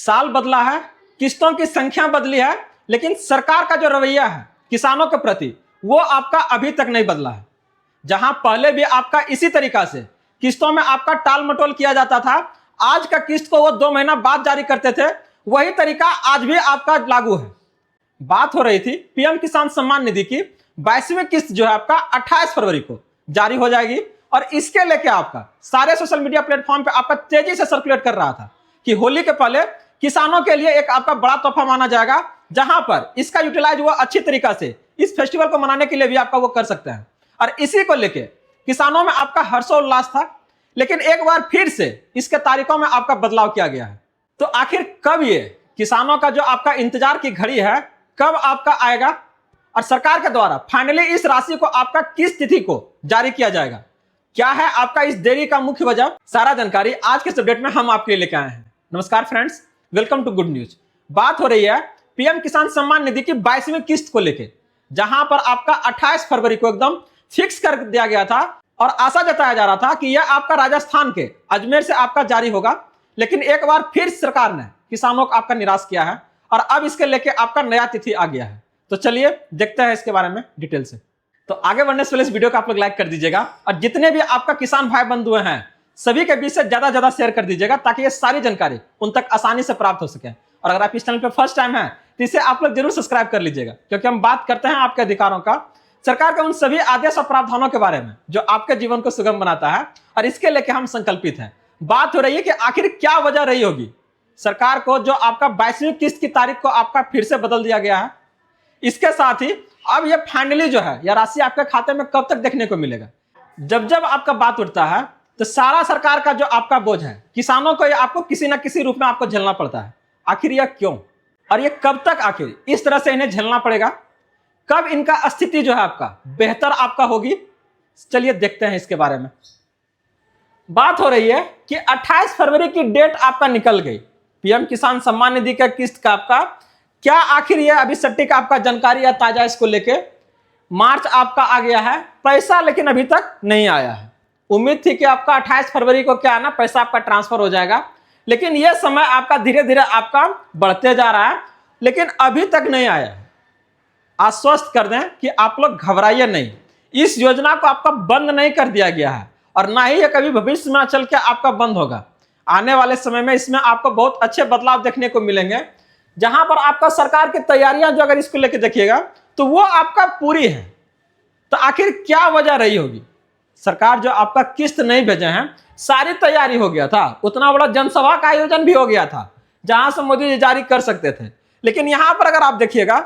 साल बदला है, किस्तों की संख्या बदली है, लेकिन सरकार का जो रवैया है किसानों के प्रति वो आपका अभी तक नहीं बदला है। जहां पहले भी आपका इसी तरीका से किस्तों में आपका टाल मटोल किया जाता था, आज का किस्त को वो 2 महीना बाद जारी करते थे, वही तरीका आज भी आपका लागू है। बात हो रही थी पीएम किसान सम्मान निधि की 22वीं किस्त जो है आपका 28 फरवरी को जारी हो जाएगी और इसके लेके आपका सारे सोशल मीडिया प्लेटफॉर्म पे आपका तेजी से सर्कुलेट कर रहा था कि होली के पहले किसानों के लिए एक आपका बड़ा तोहफा माना जाएगा, जहां पर इसका यूटिलाइज वो अच्छी तरीका से इस फेस्टिवल को मनाने के लिए भी आपका वो कर सकते हैं। और इसी को लेके किसानों में आपका हर्षोल्लास था, लेकिन एक बार फिर से इसके तारीखों में आपका बदलाव किया गया है। तो आखिर कब ये किसानों का जो आपका इंतजार की घड़ी है कब आपका आएगा और सरकार के द्वारा फाइनली इस राशि को आपका किस तिथि को जारी किया जाएगा, क्या है आपका इस देरी का मुख्य वजह, सारा जानकारी आज के इस अपडेट में हम आपके लिए लेकर आए हैं। नमस्कार friends, welcome to good news. बात हो रही है पीएम किसान सम्मान निधि की 22वीं किस्त को लेकर, जहां पर आपका 28 फरवरी को एकदम फिक्स कर दिया गया था और आशा जताया जा रहा था कि यह आपका राजस्थान के अजमेर से आपका जारी होगा, लेकिन एक बार फिर सरकार ने किसानों को आपका निराश किया है और अब इसके लेके आपका नया तिथि आ गया है। तो चलिए देखते हैं इसके बारे में डिटेल से। तो आगे बढ़ने से पहले इस वीडियो को आप लोग लाइक कर दीजिएगा और जितने भी आपका किसान भाई बंधु हैं सभी के बीच से ज्यादा शेयर कर दीजिएगा ताकि ये सारी जानकारी उन तक आसानी से प्राप्त हो सके। और अगर आप इस चैनल पे फर्स्ट टाइम है तो इसे आप लोग जरूर सब्सक्राइब कर लीजिएगा, क्योंकि हम बात करते हैं आपके अधिकारों का, सरकार के उन सभी आदेश और प्रावधानों के बारे में जो आपके जीवन को सुगम बनाता है और इसके लेके हम संकल्पित हैं। बात हो रही है कि आखिर क्या वजह रही होगी सरकार को जो आपका 22वीं किस्त की तारीख को आपका फिर से बदल दिया गया है। इसके साथ ही अब यह फाइनली जो है यह राशि आपके खाते में कब तक देखने को मिलेगा। जब आपका बात उठता है तो सारा सरकार का जो आपका बोझ है किसानों को आपको किसी ना किसी रूप में आपको झेलना पड़ता है। आखिर यह क्यों और यह कब तक आखिर इस तरह से इन्हें झेलना पड़ेगा, कब इनका स्थिति जो है आपका बेहतर आपका होगी, चलिए देखते हैं इसके बारे में। बात हो रही है कि 28 फरवरी की डेट आपका निकल गई पीएम किसान सम्मान निधि का किस्त का आपका क्या आखिर यह अभी सटीक आपका जानकारी या ताजा इसको लेके मार्च आपका आ गया है, पैसा लेकिन अभी तक नहीं आया है। उम्मीद थी कि आपका 28 फरवरी को क्या है ना पैसा आपका ट्रांसफर हो जाएगा, लेकिन यह समय आपका धीरे धीरे आपका बढ़ते जा रहा है, लेकिन अभी तक नहीं आया है। आश्वस्त कर दें कि आप लोग घबराइए नहीं, इस योजना को आपका बंद नहीं कर दिया गया है और ना ही यह कभी भविष्य में चल के आपका बंद होगा। आने वाले समय में इसमें आपको बहुत अच्छे बदलाव देखने को मिलेंगे, जहां पर आपका सरकार की तैयारियां जो अगर इसको लेकर देखिएगा तो वो आपका पूरी है। तो आखिर क्या वजह रही होगी, सरकार जो आपका किस्त नहीं भेजे हैं, सारी तैयारी हो गया था, उतना बड़ा जनसभा का आयोजन भी हो गया था जहां से मोदी जी जारी कर सकते थे, लेकिन यहां पर अगर आप देखिएगा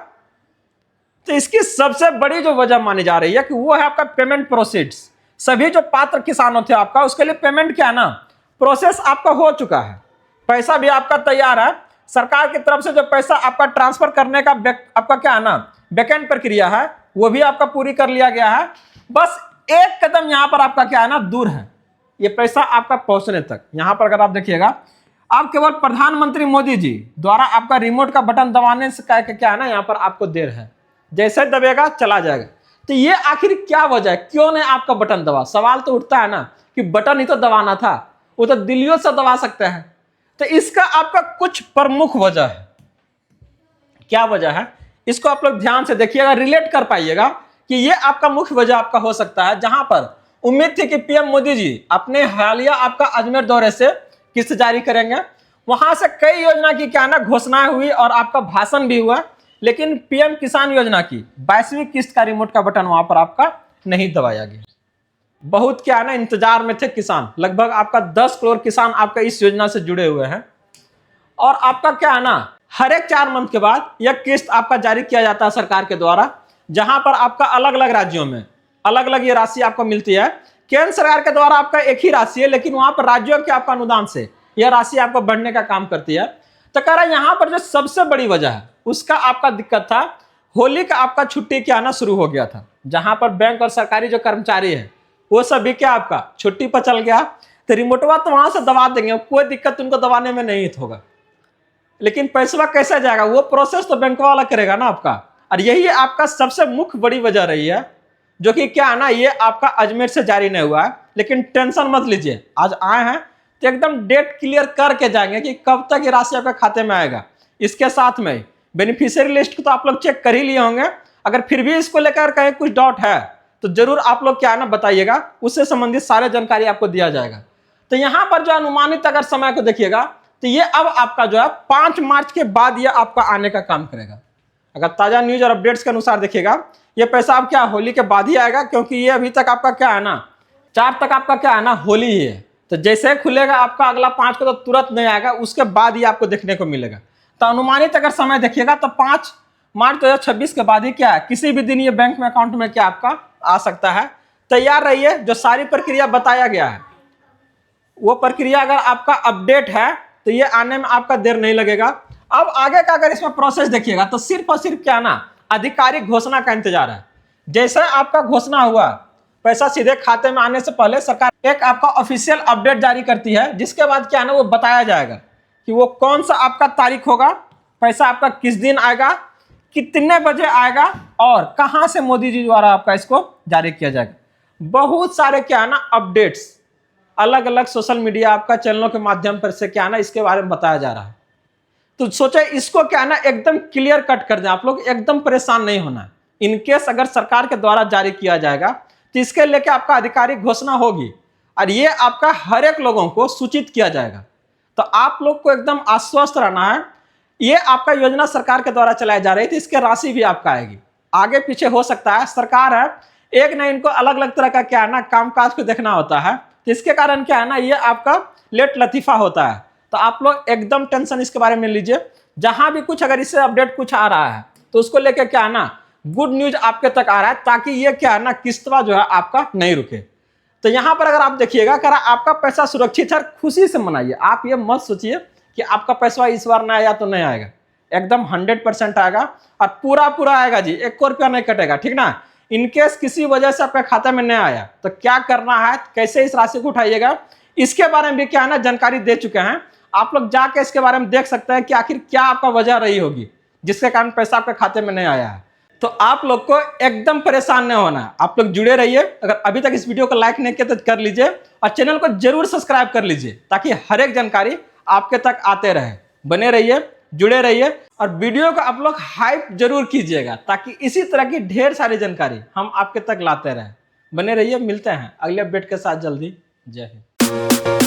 तो इसकी सबसे बड़ी जो वजह मानी जा रही है कि वो है आपका पेमेंट प्रोसीड्स। सभी जो पात्र किसानों थे आपका उसके लिए पेमेंट क्या है ना प्रोसेस आपका हो चुका है, पैसा भी आपका तैयार है। सरकार की तरफ से जो पैसा आपका ट्रांसफर करने का आपका क्या है ना बैकएंड प्रक्रिया है वो भी आपका पूरी कर लिया गया है। बस एक कदम यहां पर आपका क्या है ना दूर है ये पैसा आपका पहुंचने तक। यहां पर अगर आप देखिएगा आप केवल प्रधानमंत्री मोदी जी द्वारा आपका रिमोट का बटन दबाने से क्या है ना यहाँ पर आपको देर है, जैसे दबेगा चला जाएगा। तो ये आखिर क्या वजह है, क्यों नहीं आपका बटन दबा? सवाल तो उठता है ना कि बटन ही तो दबाना था, वो तो दिल्लियों से दबा सकते हैं। तो इसका आपका कुछ प्रमुख वजह है। क्या वजह है इसको आप लोग ध्यान से देखिएगा, रिलेट कर पाइएगा कि ये आपका मुख्य वजह आपका हो सकता है। जहां पर उम्मीद थी कि पीएम मोदी जी अपने हालिया आपका अजमेर दौरे से किस्त जारी करेंगे, वहां से कई योजना की क्या ना घोषणाएं हुई और आपका भाषण भी हुआ, लेकिन पीएम किसान योजना की 22वीं किस्त का रिमोट का बटन वहां पर आपका नहीं दबाया गया। बहुत क्या है ना इंतजार में थे किसान, लगभग आपका 10 करोड़ किसान आपका इस योजना से जुड़े हुए हैं और आपका क्या है ना हर एक 4 मंथ के बाद यह किस्त आपका जारी किया जाता है सरकार के द्वारा, जहां पर आपका अलग अलग राज्यों में अलग अलग ये राशि आपको मिलती है। केंद्र सरकार के द्वारा आपका एक ही राशि है, लेकिन वहां पर राज्यों के आपका अनुदान से यह राशि आपको बढ़ने का काम करती है। तो कह रहा है यहां पर जो सबसे बड़ी वजह है उसका आपका दिक्कत था, होली का आपका छुट्टी क्या आना शुरू हो गया था, जहां पर बैंक और सरकारी जो कर्मचारी है वो सभी क्या आपका छुट्टी पर चल गया। तो रिमोटवा तो वहां से दबा देंगे, कोई दिक्कत उनको दबाने में नहीं होगा, लेकिन पैसा कैसे जाएगा वो प्रोसेस तो बैंक वाला करेगा ना आपका। और यही आपका सबसे मुख्य बड़ी वजह रही है, जो कि क्या है ना ये आपका अजमेर से जारी नहीं हुआ है। लेकिन टेंशन मत लीजिए, आज आए हैं तो एकदम डेट क्लियर करके जाएंगे कि कब तक ये राशि आपके खाते में आएगा। इसके साथ में बेनिफिशियरी लिस्ट को तो आप लोग चेक कर ही लिए होंगे। अगर फिर भी इसको लेकर कहीं कुछ डाउट है तो जरूर आप लोग क्या है ना बताइएगा, उससे संबंधित सारे जानकारी आपको दिया जाएगा। तो यहाँ पर जो अनुमानित अगर समय को देखिएगा तो ये अब आपका जो है 5 मार्च के बाद ये आपका आने का काम करेगा। अगर ताजा न्यूज और अपडेट्स के अनुसार देखिएगा ये पैसा अब क्या होली के बाद ही आएगा, क्योंकि ये अभी तक आपका क्या है ना 4 तक आपका क्या है ना होली ही है। तो जैसे खुलेगा आपका अगला 5 को तो तुरंत नहीं आएगा, उसके बाद ही आपको देखने को मिलेगा। तो अनुमानित अगर समय देखिएगा तो 5 मार्च 2026 के बाद ही क्या है किसी भी दिन ये बैंक में अकाउंट में क्या आपका आ सकता है। तैयार रहिए, जो सारी प्रक्रिया बताया गया है वो प्रक्रिया अगर आपका अपडेट है तो ये आने में आपका देर नहीं लगेगा। अब आगे का अगर इसमें प्रोसेस देखिएगा तो सिर्फ और सिर्फ क्या ना आधिकारिक घोषणा का इंतजार है। जैसे आपका घोषणा हुआ पैसा सीधे खाते में आने से पहले सरकार एक आपका ऑफिशियल अपडेट जारी करती है, जिसके बाद क्या ना वो बताया जाएगा कि वो कौन सा आपका तारीख होगा, पैसा आपका किस दिन आएगा, कितने बजे आएगा और कहां से मोदी जी द्वारा आपका इसको जारी किया जाएगा। बहुत सारे क्या है ना अपडेट्स अलग अलग सोशल मीडिया आपका चैनलों के माध्यम पर से क्या है ना इसके बारे में बताया जा रहा है। तो सोचे इसको क्या है ना एकदम क्लियर कट कर दें, आप लोग एकदम परेशान नहीं होना। इनकेस अगर सरकार के द्वारा जारी किया जाएगा तो इसके लेके आपका आधिकारिक घोषणा होगी और ये आपका हर एक लोगों को सूचित किया जाएगा। तो आप लोग को एकदम आश्वस्त रहना है। ये आपका योजना सरकार के द्वारा चलाई जा रही थी, इसके राशि भी आपका आएगी। आगे पीछे हो सकता है, सरकार है एक ना इनको अलग अलग तरह का क्या है ना कामकाज को देखना होता है, तो इसके कारण क्या है ना ये आपका लेट लतीफा होता है। तो आप लोग एकदम टेंशन इसके बारे में लीजिए। जहां भी कुछ अगर इससे अपडेट कुछ आ रहा है तो उसको लेकर क्या है ना गुड न्यूज आपके तक आ रहा है, ताकि ये क्या है ना किस्तवा जो है आपका नहीं रुके। तो यहां पर अगर आप देखिएगा करा आपका पैसा सुरक्षित है, खुशी से मनाइए। आप ये मत सोचिए कि आपका पैसा इस बार ना आया तो नहीं आएगा, एकदम 100% आएगा और पूरा आएगा जी, 1 रुपया नहीं कटेगा, ठीक ना। इनकेस किसी वजह से आपके खाते में नहीं आया तो क्या करना है, कैसे इस राशि को उठाइएगा, इसके बारे में भी क्या है ना जानकारी दे चुके हैं। आप लोग जाके इसके बारे में देख सकते हैं कि आखिर क्या आपका वजह रही होगी जिसके कारण पैसा आपके खाते में नहीं आया है। तो आप लोग को एकदम परेशान नहीं होना है, आप लोग जुड़े रहिए। अगर अभी तक इस वीडियो को लाइक नहीं किया तो कर लीजिए और चैनल को जरूर सब्सक्राइब कर लीजिए, ताकि हर एक जानकारी आपके तक आते रहे। बने रहिए, जुड़े रहिए और वीडियो को आप लोग हाइप जरूर कीजिएगा, ताकि इसी तरह की ढेर सारी जानकारी हम आपके तक लाते रहे। बने रहिए, मिलते हैं अगले अपडेट के साथ जल्दी। जय हिंद।